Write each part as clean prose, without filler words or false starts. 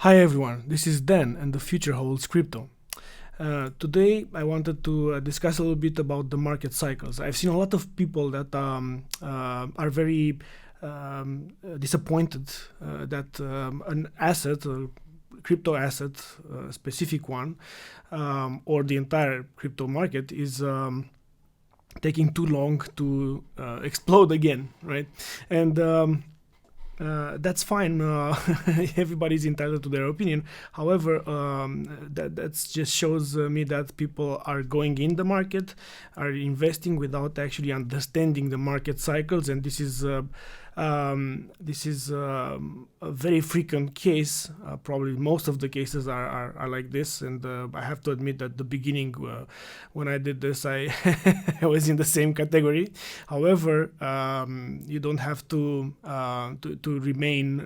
Hi everyone, this is Dan and the future holds crypto. Today I wanted to discuss a little bit about the market cycles. I've seen a lot of people that are very disappointed that an asset, a crypto asset, a specific one, or the entire crypto market is taking too long to explode again, right? And that's fine. Everybody's entitled to their opinion. However, that just shows me that people are going in the market, are investing without actually understanding the market cycles, and this is a very frequent case. Probably most of the cases are like this, and I have to admit that the beginning, when I did this, I I was in the same category. However, you don't have to remain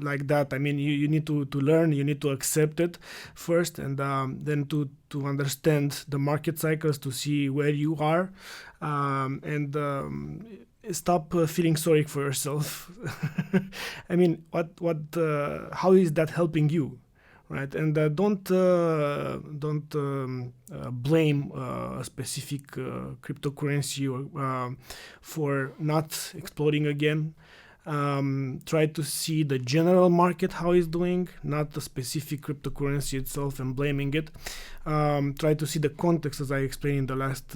like that. I mean, you need to learn. You need to accept it first, and then to understand the market cycles, to see where you are, and stop feeling sorry for yourself. I mean, how is that helping you, right? And don't blame a specific cryptocurrency for not exploding again. Try to see the general market how it's doing, not the specific cryptocurrency itself and blaming it. Try to see the context, as I explained in the last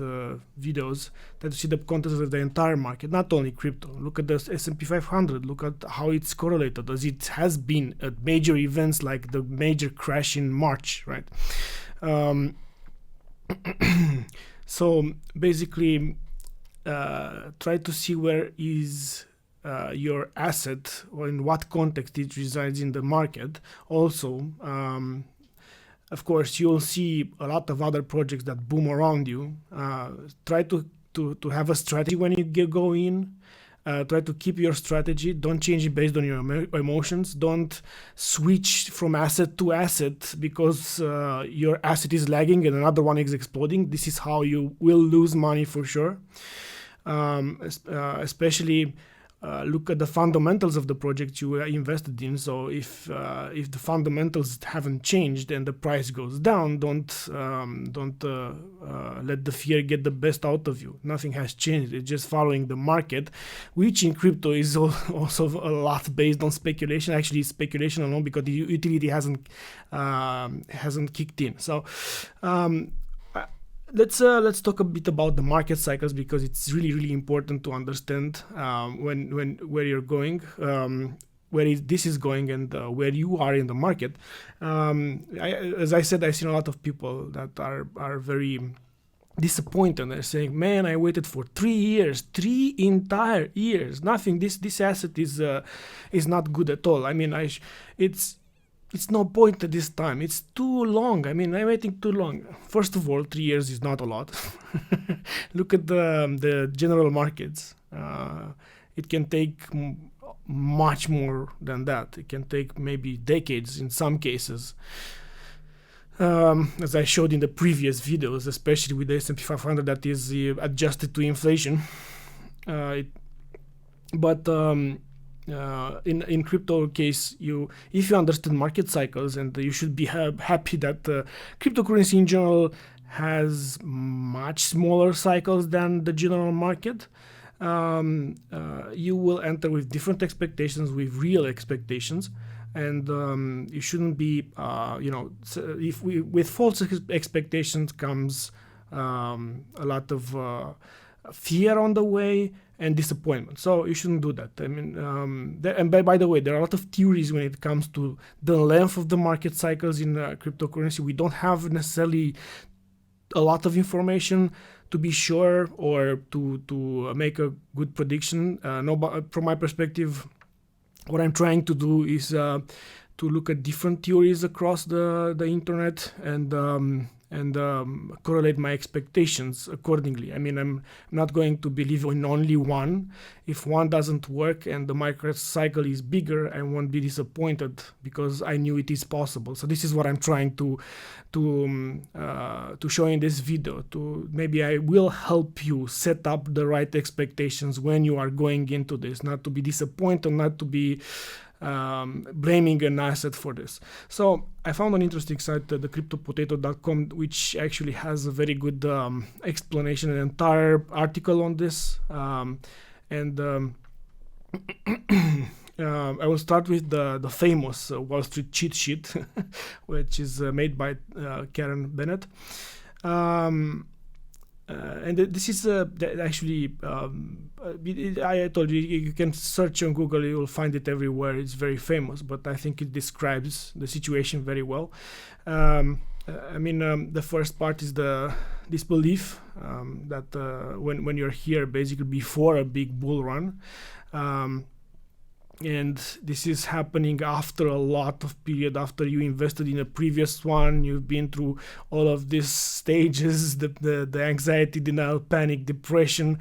videos. Try to see the context of the entire market, not only crypto. Look at the S&P 500. Look at how it's correlated, as it has been at major events like the major crash in March, right? So basically, try to see where is your asset, or in what context it resides in the market. Also, of course, you'll see a lot of other projects that boom around you. Try to have a strategy when you go in. Try to keep your strategy. Don't change it based on your emotions. Don't switch from asset to asset because your asset is lagging and another one is exploding. This is how you will lose money for sure. Especially look at the fundamentals of the project you are invested in. So if the fundamentals haven't changed and the price goes down, don't let the fear get the best out of you. Nothing has changed. It's just following the market, which in crypto is also a lot based on speculation. Actually, it's speculation alone because the utility hasn't kicked in. So. Let's talk a bit about the market cycles, because it's really important to understand where you're going, this is going, and where you are in the market. As I said, I've seen a lot of people that are very disappointed. They're saying, "Man, I waited for 3 years, 3 entire years, nothing. This asset is not good at all. I mean, it's no point at this time. It's too long. I mean, I'm waiting too long." First of all, 3 years is not a lot. Look at the general markets. It can take much more than that. It can take maybe decades in some cases. As I showed in the previous videos, especially with the S&P 500 that is adjusted to inflation. In crypto case, if you understand market cycles, and you should be happy that cryptocurrency in general has much smaller cycles than the general market. You will enter with different expectations, with real expectations, and you shouldn't be, with false expectations comes a lot of fear on the way and disappointment. So you shouldn't do that. I mean, and by the way, there are a lot of theories when it comes to the length of the market cycles in cryptocurrency. We don't have necessarily a lot of information to be sure or to make a good prediction. From my perspective, what I'm trying to do is to look at different theories across the internet and correlate my expectations accordingly. I mean, I'm not going to believe in only one. If one doesn't work and the market cycle is bigger, I won't be disappointed because I knew it is possible. So this is what I'm trying to show in this video. Maybe I will help you set up the right expectations when you are going into this, not to be disappointed, not to be blaming an asset for this. So I found an interesting site, the cryptopotato.com, which actually has a very good explanation, an entire article on this. I will start with the famous Wall Street cheat sheet, which is made by Karen Bennett. And this is actually, I told you, you can search on Google, you will find it everywhere. It's very famous, but I think it describes the situation very well. The first part is the disbelief that when you're here, basically before a big bull run, and this is happening after a lot of period, after you invested in a previous one, you've been through all of these stages, the anxiety, denial, panic, depression,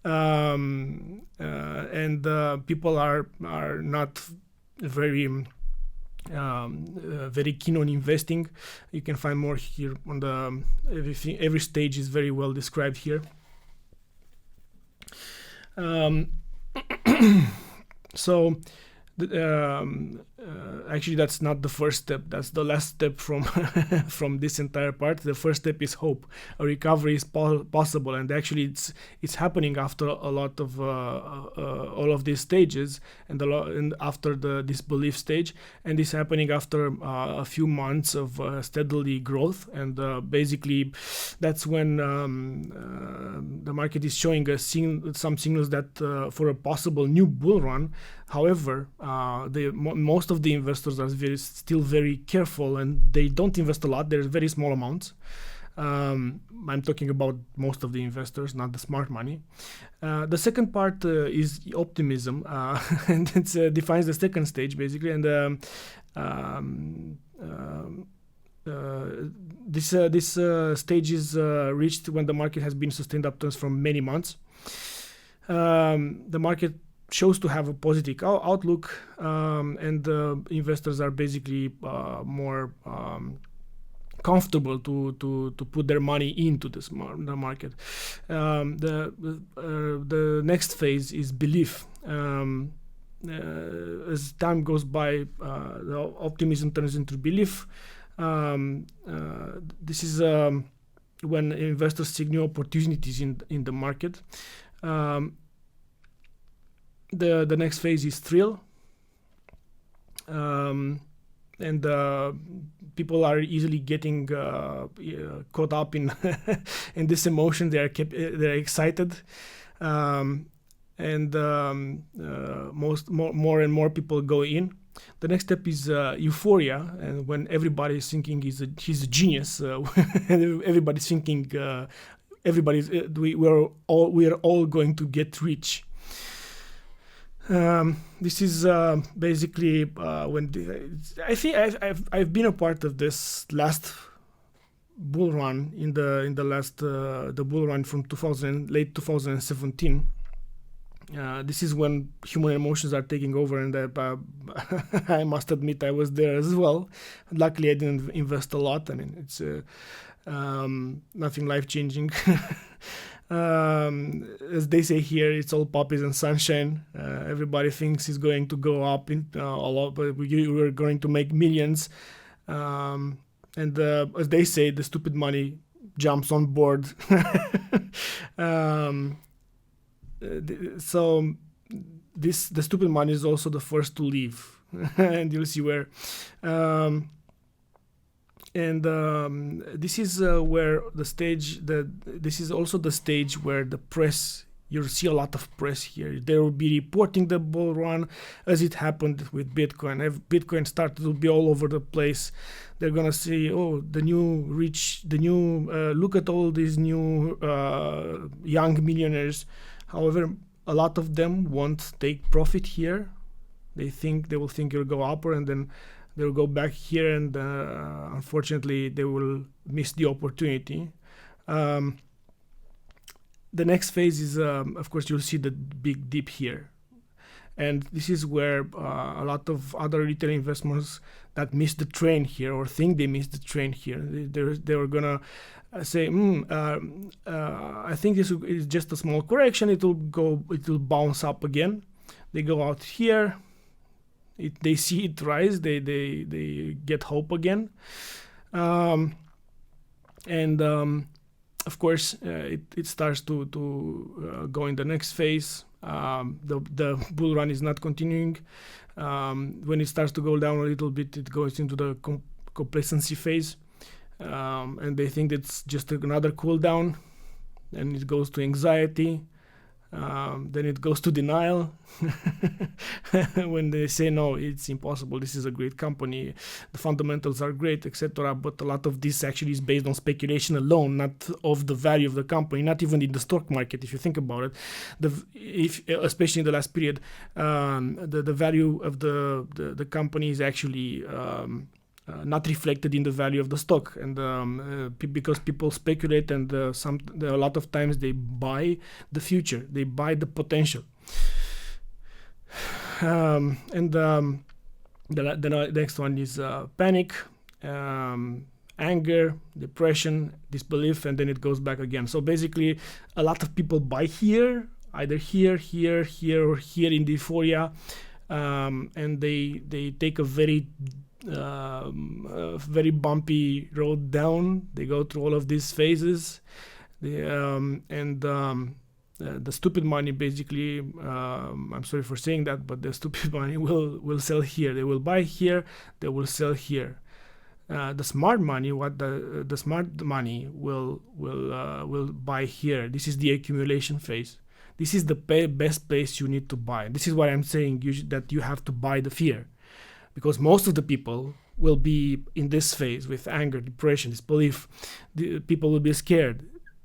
and people are not very very keen on investing. You can find more here on the every stage is very well described here. So actually that's not the first step, that's the last step from from this entire part. The first step is hope. A recovery is possible, and actually it's happening after a lot of all of these stages, and after the disbelief stage, and it's happening after a few months of steadily growth, and basically that's when the market is showing some signals that for a possible new bull run. However, most of the investors are still very careful, and they don't invest a lot. There's very small amounts. I'm talking about most of the investors, not the smart money. The second part is optimism, and it defines the second stage basically. And this stage is reached when the market has been sustained upturns for many months. The market shows to have a positive outlook, and investors are basically more comfortable to put their money into the market. The next phase is belief. As time goes by, the optimism turns into belief. This is when investors see new opportunities in the market. The next phase is thrill, and people are easily getting caught up in in this emotion. They're excited, and more and more people go in. The next step is euphoria, and when everybody is thinking he's a genius, everybody's thinking we are all going to get rich. This is basically when I think I've been a part of this last bull run in the last the bull run from late 2017. This is when human emotions are taking over, and I must admit I was there as well. Luckily, I didn't invest a lot. I mean, it's nothing life-changing. As they say here, it's all poppies and sunshine. Everybody thinks it's going to go up a lot, but we're going to make millions. And as they say, the stupid money jumps on board. So the stupid money is also the first to leave, and you'll see where. This is where this is also the stage where the press, you'll see a lot of press here. They will be reporting the bull run as it happened with Bitcoin. If Bitcoin started to be all over the place, they're gonna say, oh, look at all these new young millionaires. However, a lot of them won't take profit here. They will think it'll go upper, and then they'll go back here, and unfortunately they will miss the opportunity. The next phase is, of course, you'll see the big dip here. And this is where a lot of other retail investors that missed the train here, or think they missed the train here, they were gonna say, I think this is just a small correction. It will bounce up again. They go out here, They see it rise, they get hope again. And of course, it starts to go in the next phase. The bull run is not continuing. When it starts to go down a little bit, it goes into the complacency phase, and they think it's just another cool down, and it goes to anxiety. Then it goes to denial when they say no, it's impossible, this is a great company, the fundamentals are great, etc. But a lot of this actually is based on speculation alone, not of the value of the company, not even in the stock market. If you think about it, especially in the last period, the value of the company is actually not reflected in the value of the stock, and because people speculate, and a lot of times they buy the future, they buy the potential. And the next one is panic, anger, depression, disbelief, and then it goes back again. So basically, a lot of people buy here, either here, or here in the euphoria, and they take a very bumpy road down. They go through all of these phases, the stupid money basically, I'm sorry for saying that, but the stupid money will sell here. They will buy here, they will sell here. The smart money, the smart money will buy here. This is the accumulation phase. This is the best place you need to buy. This is why I'm saying that you have to buy the fear. Because most of the people will be in this phase with anger, depression, disbelief. The people will be scared.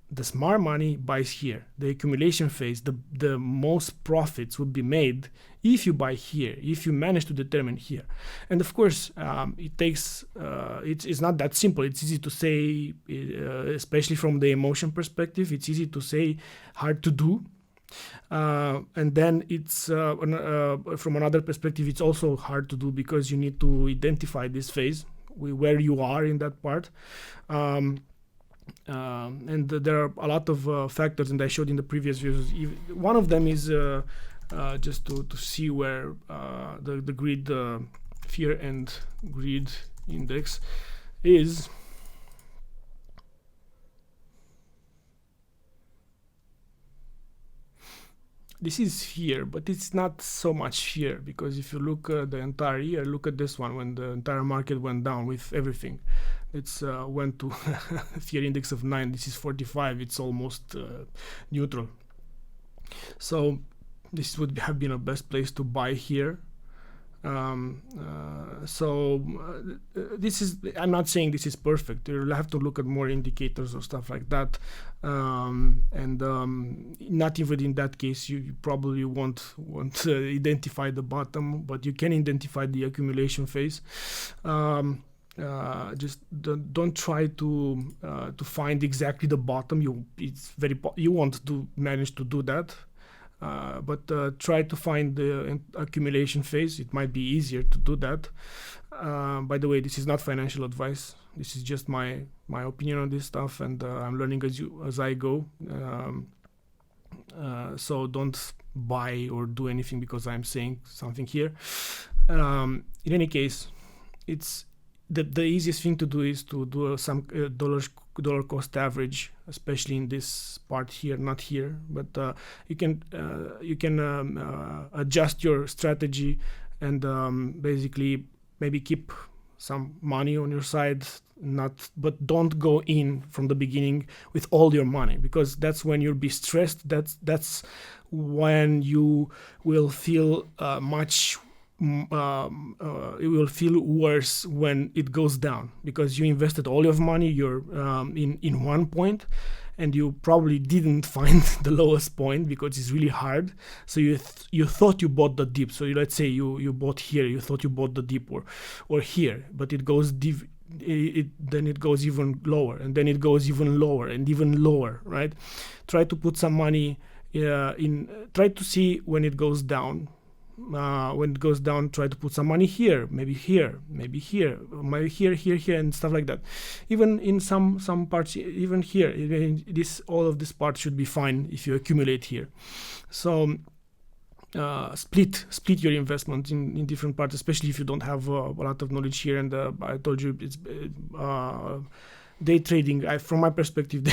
The smart money buys here. The accumulation phase, the most profits will be made if you buy here, if you manage to determine here. And of course, it takes, it's not that simple. It's easy to say, especially from the emotion perspective, it's easy to say, hard to do. And then it's from another perspective, it's also hard to do because you need to identify this phase, where you are in that part. And there are a lot of factors, and I showed in the previous videos. One of them is just to see where the greed, fear and greed index is. This is here, but it's not so much here, because if you look at the entire year, look at this one, when the entire market went down with everything. It's went to fear index of 9. This is 45. It's almost neutral. So this would have been a best place to buy here. This is, I'm not saying this is perfect. You'll have to look at more indicators or stuff like that, not even in that case you probably won't identify the bottom, but you can identify the accumulation phase. Just don't try to find exactly the bottom. You won't manage to do that. But try to find the accumulation phase. It might be easier to do that. By the way, this is not financial advice. This is just my opinion on this stuff, and I'm learning as I go. So don't buy or do anything because I'm saying something here. In any case, it's the easiest thing to do is to do some dollar cost average, especially in this part here, not here, but you can adjust your strategy and basically maybe keep some money on your side, but don't go in from the beginning with all your money, because that's when you'll be stressed. That's when you will feel it will feel worse when it goes down, because you invested all your money in one point, and you probably didn't find the lowest point because it's really hard. So you thought you bought the dip. So let's say you bought here, you thought you bought the dip or here, but it goes deep. Then it goes even lower, and then it goes even lower and even lower, right? Try to put some money try to see when it goes down. When it goes down, try to put some money here, maybe here, maybe here, maybe here, and stuff like that. Even in some parts, even here, all of this part should be fine if you accumulate here. So split your investment in different parts, especially if you don't have a lot of knowledge here. And I told you it's day trading. From my perspective,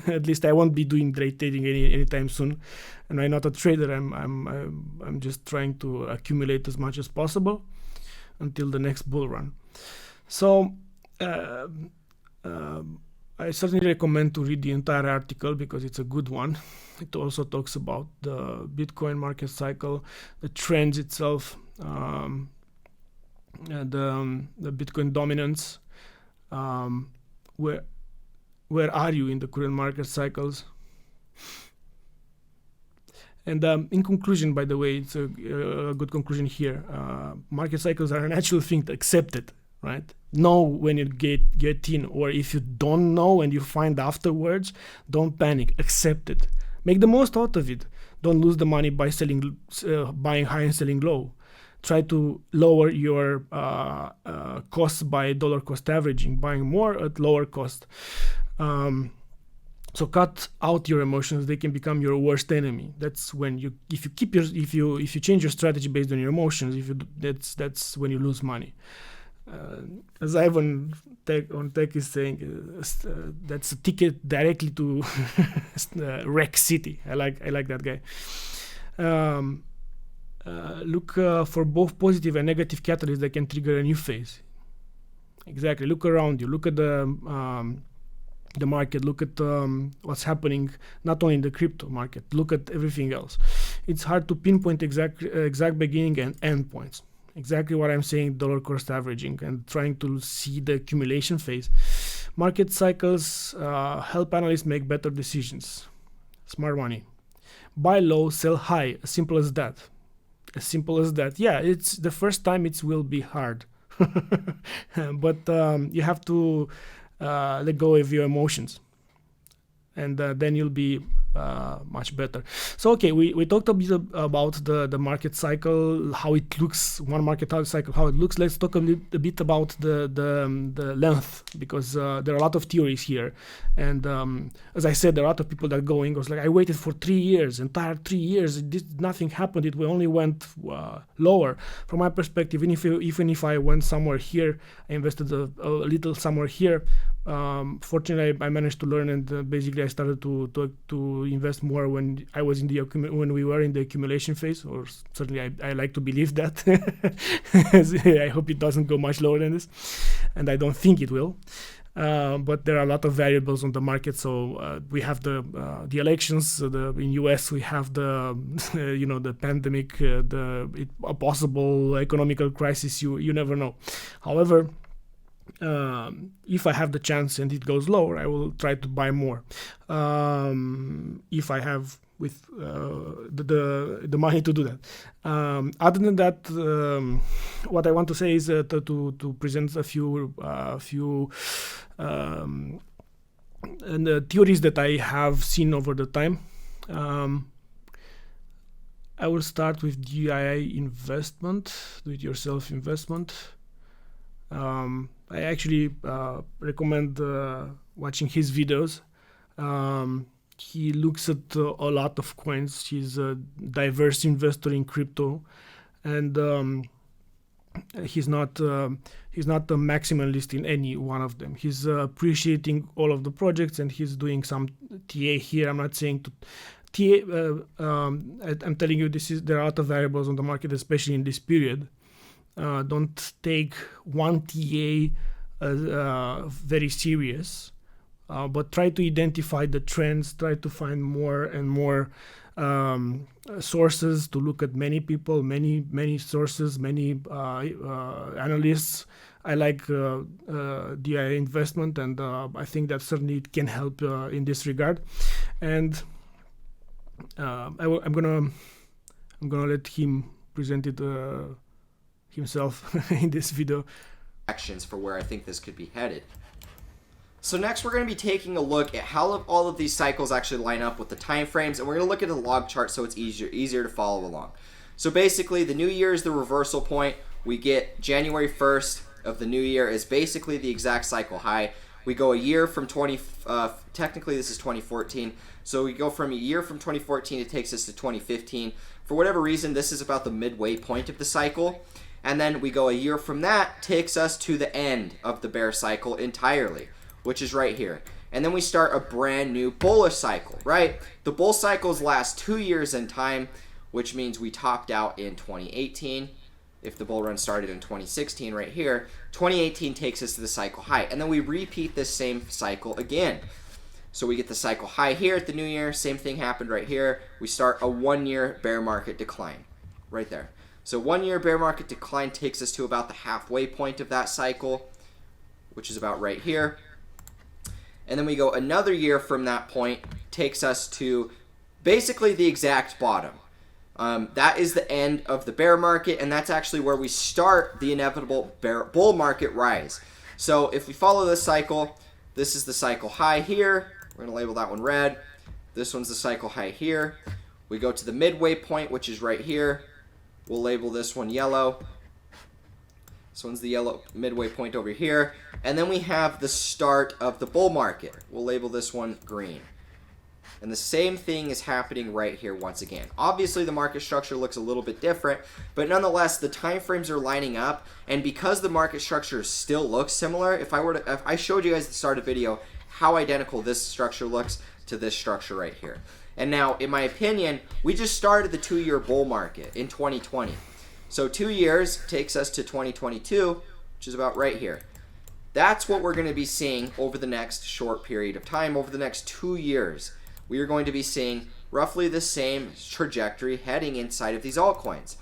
at least I won't be doing day trading anytime soon. And I'm not a trader. I'm just trying to accumulate as much as possible until the next bull run. So I certainly recommend to read the entire article because it's a good one. It also talks about the Bitcoin market cycle, the trends itself, the Bitcoin dominance. Where are you in the current market cycles? And in conclusion, by the way, it's a good conclusion here. Market cycles are a natural thing to accept it, right? Know when you get in, or if you don't know and you find afterwards, don't panic. Accept it. Make the most out of it. Don't lose the money by buying high and selling low. Try to lower your costs by dollar cost averaging, buying more at lower cost. So cut out your emotions; they can become your worst enemy. That's when if you change your strategy based on your emotions, that's when you lose money. As Ivan on Tech is saying, that's a ticket directly to Wreck City. I like that guy. Look for both positive and negative catalysts that can trigger a new phase. Exactly. Look around you. Look at the market. Look at what's happening, not only in the crypto market. Look at everything else. It's hard to pinpoint exact beginning and end points. Exactly what I'm saying, dollar cost averaging and trying to see the accumulation phase. Market cycles help analysts make better decisions. Smart money. Buy low, sell high. As simple as that. As simple as that. Yeah, it's the first time it will be hard. But you have to let go of your emotions. And then you'll be much better. So okay, we talked a bit about the market cycle, how it looks, one market cycle, how it looks. Let's talk a bit about the length, because there are a lot of theories here. And as I said, there are a lot of people that going, was like, I waited for 3 years, entire 3 years, nothing happened, it only went lower. From my perspective, even if I went somewhere here, I invested a little somewhere here, fortunately I managed to learn, and basically I started to invest more when I was when we were in the accumulation phase, or certainly I like to believe that. I hope it doesn't go much lower than this, and I don't think it will. But there are a lot of variables on the market. So we have the elections. In US we have the the pandemic, a possible economical crisis. You never know. However, if I have the chance and it goes lower, I will try to buy more. If I have with the money to do that. Other than that, what I want to say is to present a few and the theories that I have seen over the time. I will start with DIY investment, do-it-yourself investment. I actually recommend watching his videos. He looks at a lot of coins. He's a diverse investor in crypto, and he's not a maximalist in any one of them. He's appreciating all of the projects, and he's doing some TA here. I'm not saying to TA. I'm telling you, there are a lot of variables on the market, especially in this period. Don't take one TA very serious, but try to identify the trends, try to find more and more sources, to look at many people, many sources, many analysts. I like DIY investment, and I think that certainly it can help in this regard. And I'm gonna let him present it himself in this video. Actions for where I think this could be headed. So next we're going to be taking a look at how all of these cycles actually line up with the time frames, and we're going to look at a log chart so it's easier to follow along. So basically the new year is the reversal point. We get January 1st of the new year is basically the exact cycle high. We go a year from technically this is 2014. So we go from a year from 2014, it takes us to 2015. For whatever reason, this is about the midway point of the cycle. And then we go a year from that, takes us to the end of the bear cycle entirely, which is right here. And then we start a brand new bullish cycle, right? The bull cycles last 2 years in time, which means we topped out in 2018. If the bull run started in 2016 right here, 2018 takes us to the cycle high. And then we repeat this same cycle again. So we get the cycle high here at the new year. Same thing happened right here. We start a 1-year bear market decline right there. So 1-year bear market decline takes us to about the halfway point of that cycle, which is about right here. And then we go another year from that point, takes us to basically the exact bottom. That is the end of the bear market, and that's actually where we start the inevitable bull market rise. So if we follow this cycle, this is the cycle high here. We're going to label that one red. This one's the cycle high here. We go to the midway point, which is right here. We'll label this one yellow. This one's the yellow midway point over here. And then we have the start of the bull market. We'll label this one green. And the same thing is happening right here once again. Obviously, the market structure looks a little bit different, but nonetheless, the time frames are lining up. And because the market structure still looks similar, if I showed you guys at the start of the video how identical this structure looks to this structure right here. And now, in my opinion, we just started the 2-year bull market in 2020. So 2 years takes us to 2022, which is about right here. That's what we're going to be seeing over the next short period of time. Over the next 2 years, we are going to be seeing roughly the same trajectory heading inside of these altcoins.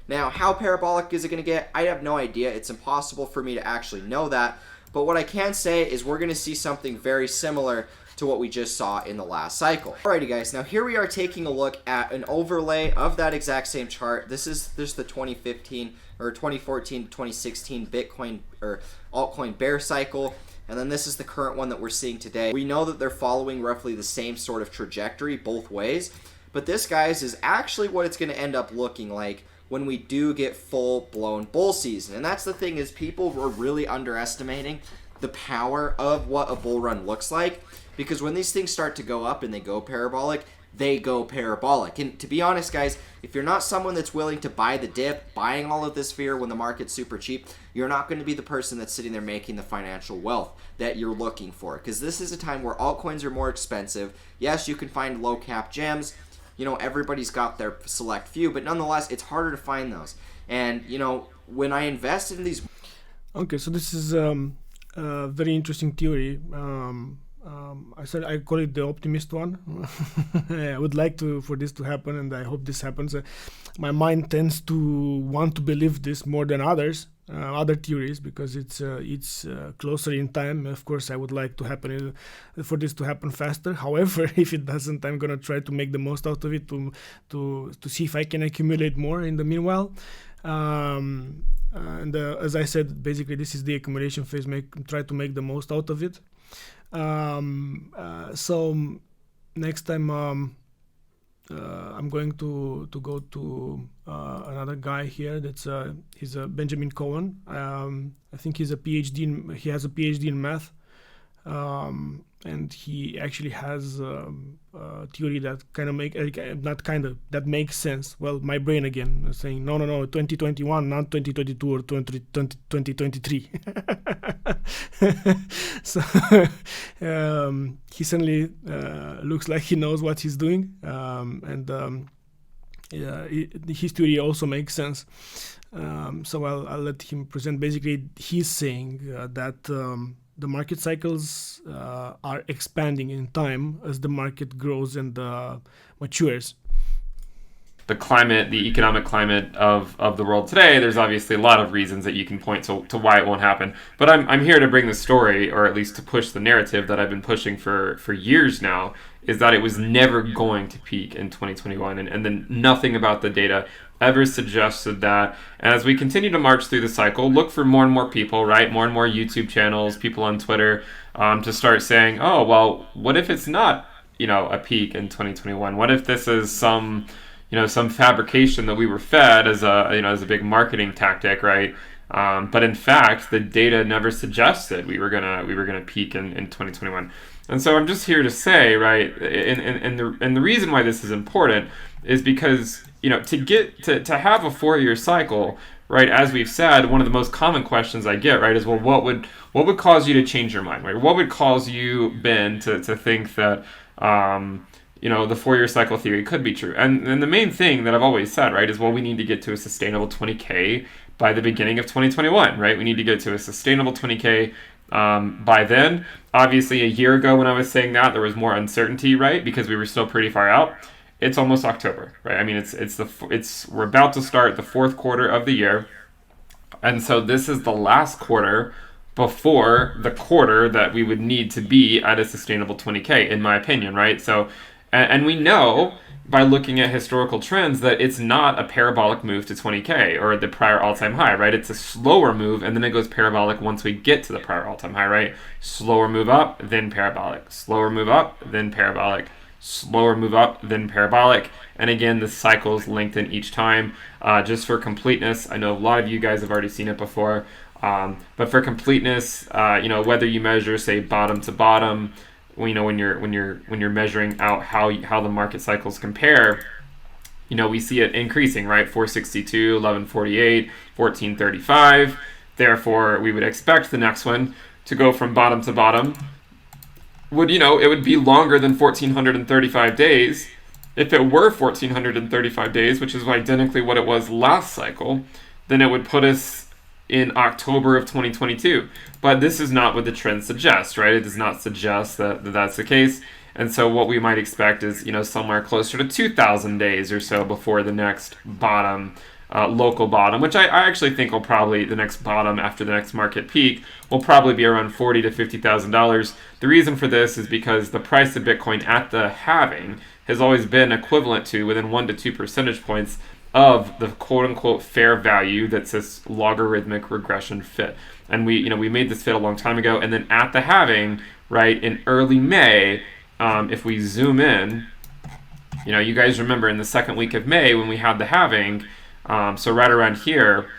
Now, how parabolic is it going to get? I have no idea. It's impossible for me to actually know that. But what I can say is we're going to see something very similar to what we just saw in the last cycle. Alrighty guys, now here we are taking a look at an overlay of that exact same chart. This is the 2015 or 2014 to 2016 Bitcoin or altcoin bear cycle. And then this is the current one that we're seeing today. We know that they're following roughly the same sort of trajectory both ways. But this, guys, is actually what it's going to end up looking like when we do get full-blown bull season. And that's the thing, is people were really underestimating the power of what a bull run looks like. Because when these things start to go up and they go parabolic, they go parabolic. And to be honest, guys, if you're not someone that's willing to buy the dip, buying all of this fear when the market's super cheap, you're not going to be the person that's sitting there making the financial wealth that you're looking for. Because this is a time where altcoins are more expensive. Yes, you can find low cap gems. You know, everybody's got their select few, but nonetheless, it's harder to find those. And, you know, when I invested in these... Okay, so this is a very interesting theory. I call it the optimist one. I would like for this to happen, and I hope this happens. My mind tends to want to believe this more than other theories, because it's closer in time. Of course, I would like for this to happen faster. However, if it doesn't, I'm gonna try to make the most out of it to see if I can accumulate more in the meanwhile. And as I said, basically this is the accumulation phase. Try to make the most out of it. So next time I'm going to go to another guy here. He's Benjamin Cohen. I think he has a PhD in math, and he actually has a theory that that makes sense. Well, my brain again saying no, 2021, not 2022 or 2023. So he certainly looks like he knows what he's doing, and his theory also makes sense. So I'll let him present. Basically, he's saying that the market cycles are expanding in time as the market grows and matures. The climate, the economic climate of the world today, there's obviously a lot of reasons that you can point to why it won't happen. But I'm here to bring the story, or at least to push the narrative that I've been pushing for years now, is that it was never going to peak in 2021. And then nothing about the data ever suggested that. And as we continue to march through the cycle, look for more and more people, right? More and more YouTube channels, people on Twitter, to start saying, oh, well, what if it's not, a peak in 2021? What if this is some fabrication that we were fed as a big marketing tactic, right? But in fact, the data never suggested we were gonna peak in 2021. And so I'm just here to say, right, and the reason why this is important is because, to have a 4-year cycle, right, as we've said, one of the most common questions I get, right, is, well, what would cause you to change your mind, right? What would cause you, Ben, to think that the 4-year cycle theory could be true? And the main thing that I've always said, right, is, well, we need to get to a sustainable 20K by the beginning of 2021, right? We need to get to a sustainable 20K by then. Obviously, a year ago when I was saying that, there was more uncertainty, right? Because we were still pretty far out. It's almost October, right? I mean, we're about to start the fourth quarter of the year, and so this is the last quarter before the quarter that we would need to be at a sustainable 20K, in my opinion, right? So, and we know by looking at historical trends that it's not a parabolic move to 20K or the prior all-time high, right? It's a slower move, and then it goes parabolic once we get to the prior all-time high, right? Slower move up, then parabolic. Slower move up, then parabolic. Slower move up, then parabolic. And again, the cycles lengthen each time. Just for completeness, I know a lot of you guys have already seen it before, but for completeness, whether you measure, say, bottom to bottom, when you're measuring out how the market cycles compare, we see it increasing, right? 462, 1148, 1435. Therefore, we would expect the next one to go from bottom to bottom. It would be longer than 1435 days. If it were 1435 days, which is identically what it was last cycle, then it would put us in October of 2022. But this is not what the trend suggests, right? It does not suggest that that's the case. And so what we might expect is, somewhere closer to 2,000 days or so before the next bottom, local bottom, which I actually think will probably, the next bottom after the next market peak, will probably be around $40,000 to $50,000. The reason for this is because the price of Bitcoin at the halving has always been equivalent to within 1 to 2 percentage points of the quote-unquote fair value that's this logarithmic regression fit. And we made this fit a long time ago. And then at the halving, right, in early May, if we zoom in, you guys remember in the second week of May when we had the halving, so right around here,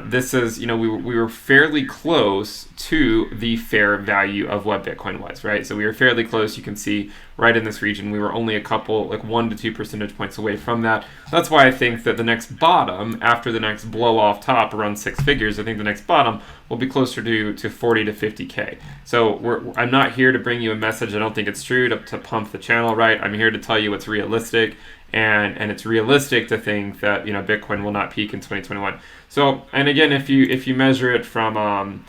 this is, we were fairly close to the fair value of what Bitcoin was, right? So we were fairly close. You can see right in this region, we were only a couple, 1 to 2 percentage points away from that. That's why I think that the next bottom, after the next blow off top around 6 figures, I think the next bottom will be closer to 40 to 50K. So I'm not here to bring you a message I don't think it's true to pump the channel, right? I'm here to tell you what's realistic. And it's realistic to think that Bitcoin will not peak in 2021. So, and again, if you measure it from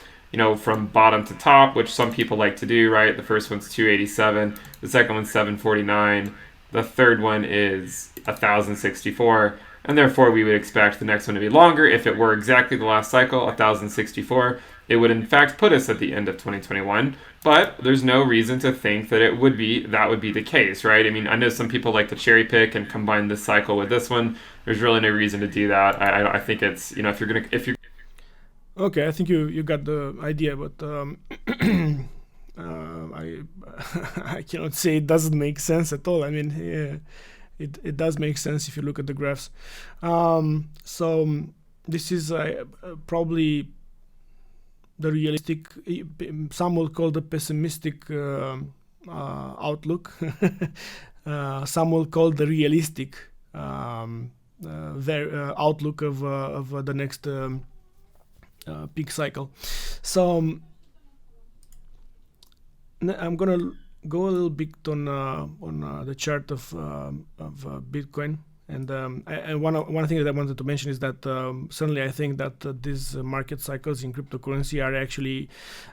from bottom to top, which some people like to do, right? The first one's 287, the second one's 749, the third one is 1064, and therefore we would expect the next one to be longer. If it were exactly the last cycle, 1064, it would in fact put us at the end of 2021, but there's no reason to think that that would be the case, right? I mean, I know some people like to cherry pick and combine this cycle with this one. There's really no reason to do that. I think it's, if you're Okay, I think you got the idea, but I cannot say it doesn't make sense at all. I mean, yeah, it does make sense if you look at the graphs. So this is probably the realistic, some will call the pessimistic outlook. Some will call the realistic outlook of the next peak cycle. So I'm gonna go a little bit on the chart of Bitcoin. And one thing that I wanted to mention is that certainly I think that these market cycles in cryptocurrency are actually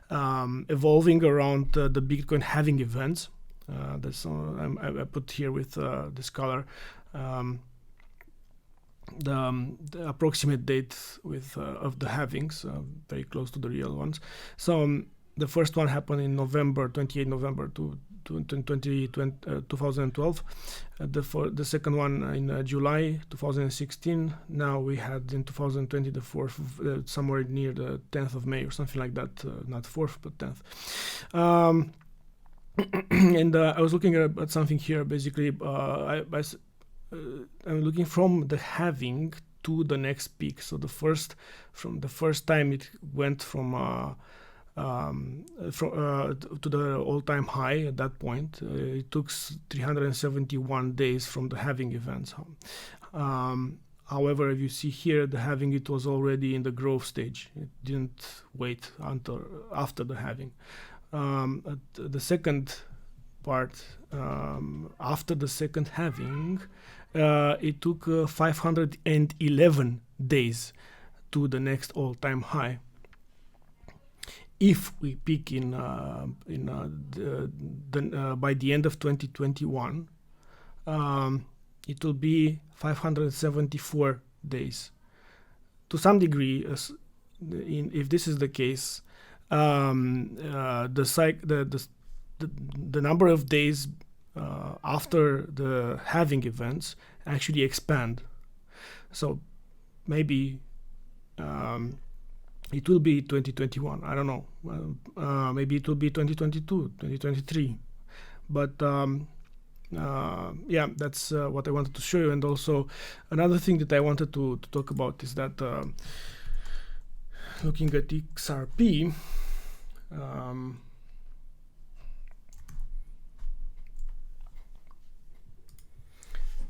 evolving around the Bitcoin halving events. That's I put here with this color the approximate date of the halvings, very close to the real ones. So the first one happened in November, 28 November 2012. The second one in July 2016. Now we had in 2020 the fourth, somewhere near the 10th of May or something like that. Not 4th, but 10th. And I was looking at something here. Basically, I'm looking from the halving to the next peak. So the first time it went from to the all-time high at that point, it took 371 days from the halving events. However, if you see here, the halving, it was already in the growth stage. It didn't wait until after the halving. The second part, after the second halving, it took 511 days to the next all-time high. If we peak by the end of 2021, it will be 574 days. To some degree, if this is the case, the number of days after the halving events actually expand. So maybe it will be 2021. I don't know. Maybe it will be 2022, 2023. But yeah, that's what I wanted to show you. And also another thing that I wanted to talk about is that looking at XRP,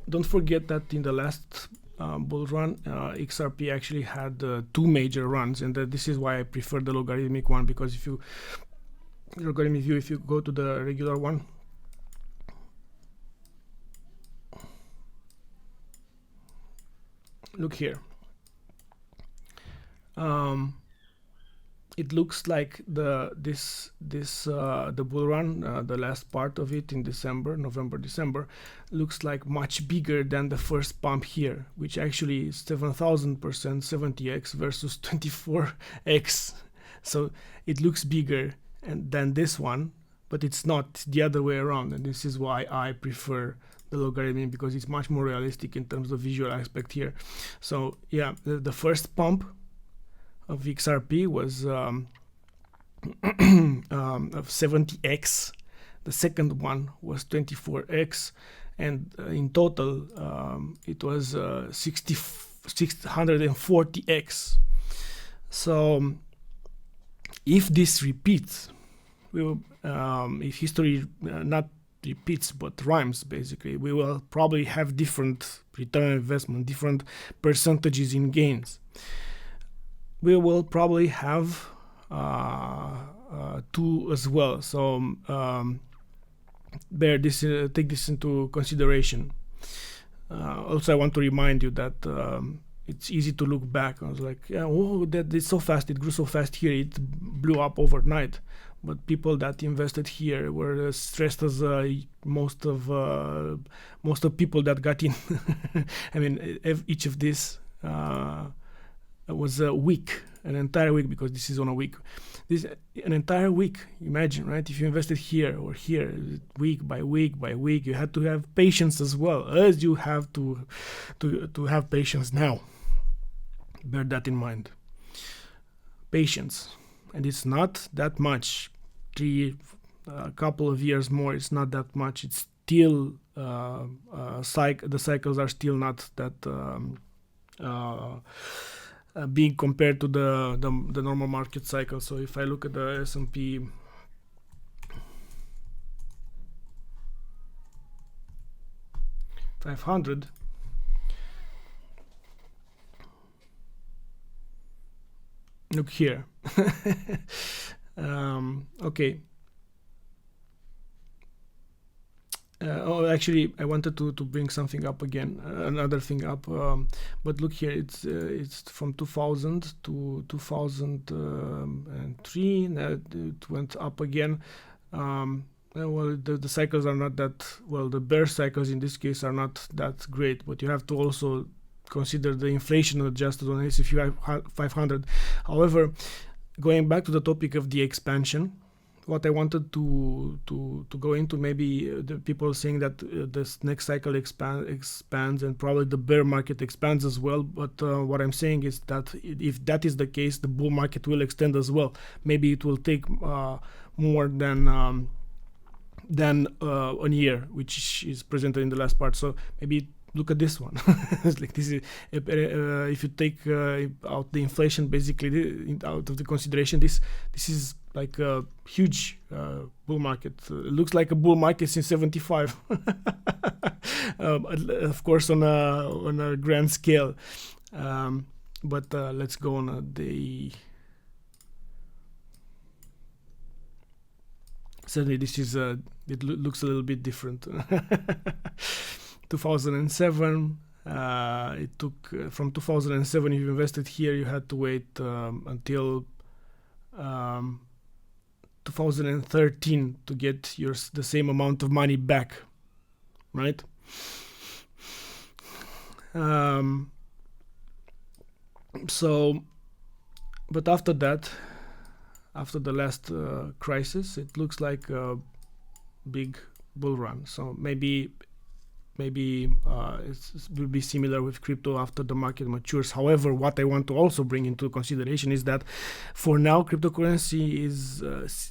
don't forget that in the last bull run, XRP actually had 2 major runs, and this is why I prefer the logarithmic one, because if you go to the regular one, look here. It looks like the bull run, the last part of it in November, December, looks like much bigger than the first pump here, which actually is 7,000%, 70x versus 24x. So it looks bigger than this one, but it's not the other way around. And this is why I prefer the logarithm, because it's much more realistic in terms of visual aspect here. So yeah, the first pump of XRP was of 70x. The second one was 24x, and in total it was 640x. So if this repeats, if history not repeats but rhymes, basically, we will probably have different return on investment, different percentages in gains. We will probably have 2 as well. So take this into consideration. Also, I want to remind you that it's easy to look back. I was like, yeah, oh, that is so fast. It grew so fast here. It blew up overnight. But people that invested here were as stressed as most of people that got in. I mean, each of these was a week, an entire week, because this is on a week. An entire week. Imagine, right? If you invested here or here, week by week by week, you had to have patience as well, as you have to have patience now. Bear that in mind. Patience. And it's not that much. A couple of years more, it's not that much. It's still the cycles are still not that big compared to the normal market cycle. So if I look at the S&P 500, look here. Okay. Actually, I wanted to bring something up again, another thing up. But look here, it's from 2000 to 2003. It went up again. Well, the cycles are not that well. The bear cycles in this case are not that great. But you have to also consider the inflation adjusted on S&P 500. However, going back to the topic of the expansion, what I wanted to go into, maybe the people saying that this next cycle expands and probably the bear market expands as well. But what I'm saying is that if that is the case, the bull market will extend as well. Maybe it will take more than a year, which is presented in the last part. So maybe look at this one. It's like this is if you take out the inflation basically out of the consideration, this is like a huge bull market. It looks like a bull market since 75. Of course on a grand scale, but let's go on a day. Certainly this is it looks a little bit different. 2007, it took from 2007, if you invested here, you had to wait until 2013 to get the same amount of money back, right? So, but after that, after the last crisis, it looks like a big bull run. So maybe it will be similar with crypto after the market matures. However, what I want to also bring into consideration is that for now, cryptocurrency is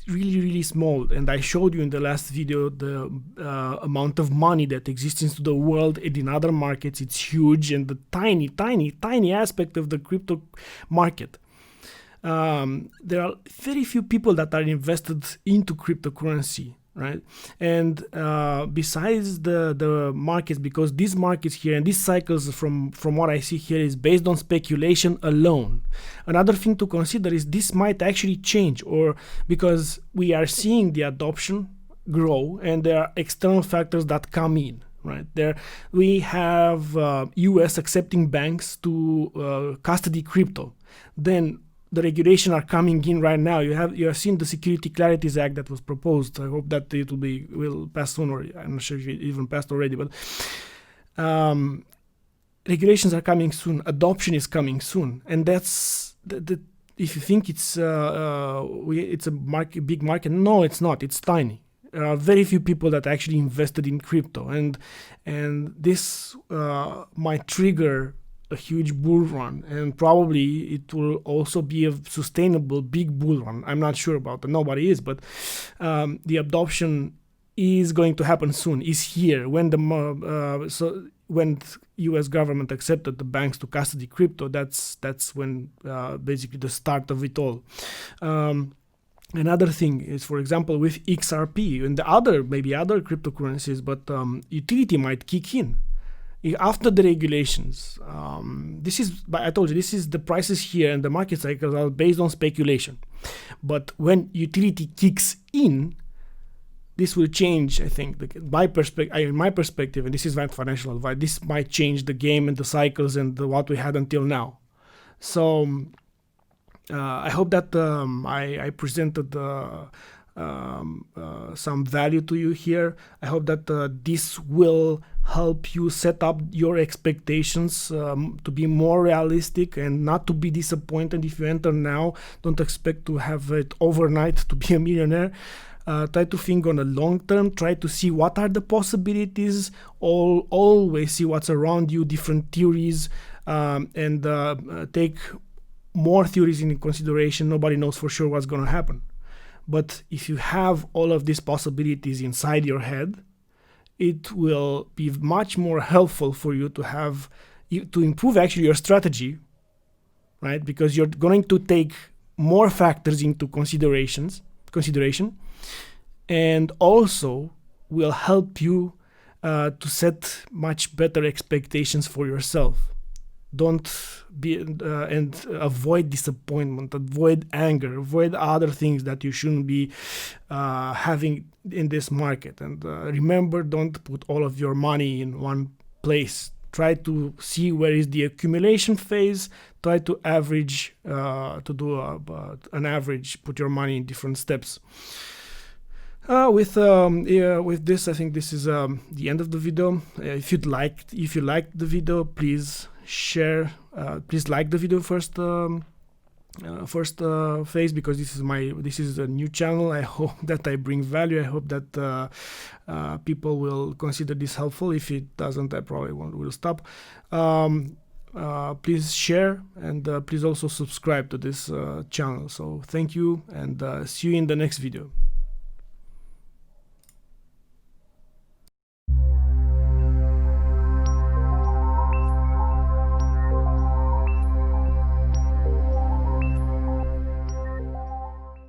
really, really small. And I showed you in the last video the amount of money that exists in the world and in other markets. It's huge, and the tiny, tiny, tiny aspect of the crypto market. There are very few people that are invested into cryptocurrency, right? And besides the markets, because these markets here and these cycles from what I see here is based on speculation alone. Another thing to consider is this might actually change, or because we are seeing the adoption grow and there are external factors that come in. Right there, we have U.S. accepting banks to custody crypto. Then the regulation are coming in right now. You have seen the Security Clarities Act that was proposed. I hope that it will pass soon, or I'm not sure if it even passed already. But regulations are coming soon. Adoption is coming soon, and that's if you think it's a big market, no, it's not. It's tiny. There are very few people that actually invested in crypto, and this might trigger a huge bull run, and probably it will also be a sustainable big bull run. I'm not sure about that. Nobody is, but the adoption is going to happen soon. Is here when when U.S. government accepted the banks to custody crypto. That's when basically the start of it all. Another thing is, for example, with XRP and maybe other cryptocurrencies, but utility might kick in after the regulations. I told you, this is the prices here and the market cycles are based on speculation. But when utility kicks in, this will change, I think. My perspective, and this is not financial advice, this might change the game and the cycles and what we had until now. So I hope that I presented some value to you here. I hope that this will help you set up your expectations to be more realistic and not to be disappointed if you enter now. Don't expect to have it overnight to be a millionaire. Try to think on a long term. Try to see what are the possibilities. Always see what's around you, different theories, and take more theories into consideration. Nobody knows for sure what's going to happen. But if you have all of these possibilities inside your head, it will be much more helpful for you to improve actually your strategy, right? Because you're going to take more factors into consideration, and also will help you to set much better expectations for yourself. Don't be and avoid disappointment, avoid anger, avoid other things that you shouldn't be having in this market. And remember, don't put all of your money in one place. Try to see where is the accumulation phase. Try to average, an average. Put your money in different steps. With this, I think this is the end of the video. If you liked the video, please share. Please like the video first phase, because this is a new channel. I hope that I bring value. I hope that people will consider this helpful. If it doesn't, I probably will stop. Please share, and please also subscribe to this channel. So thank you, and see you in the next video.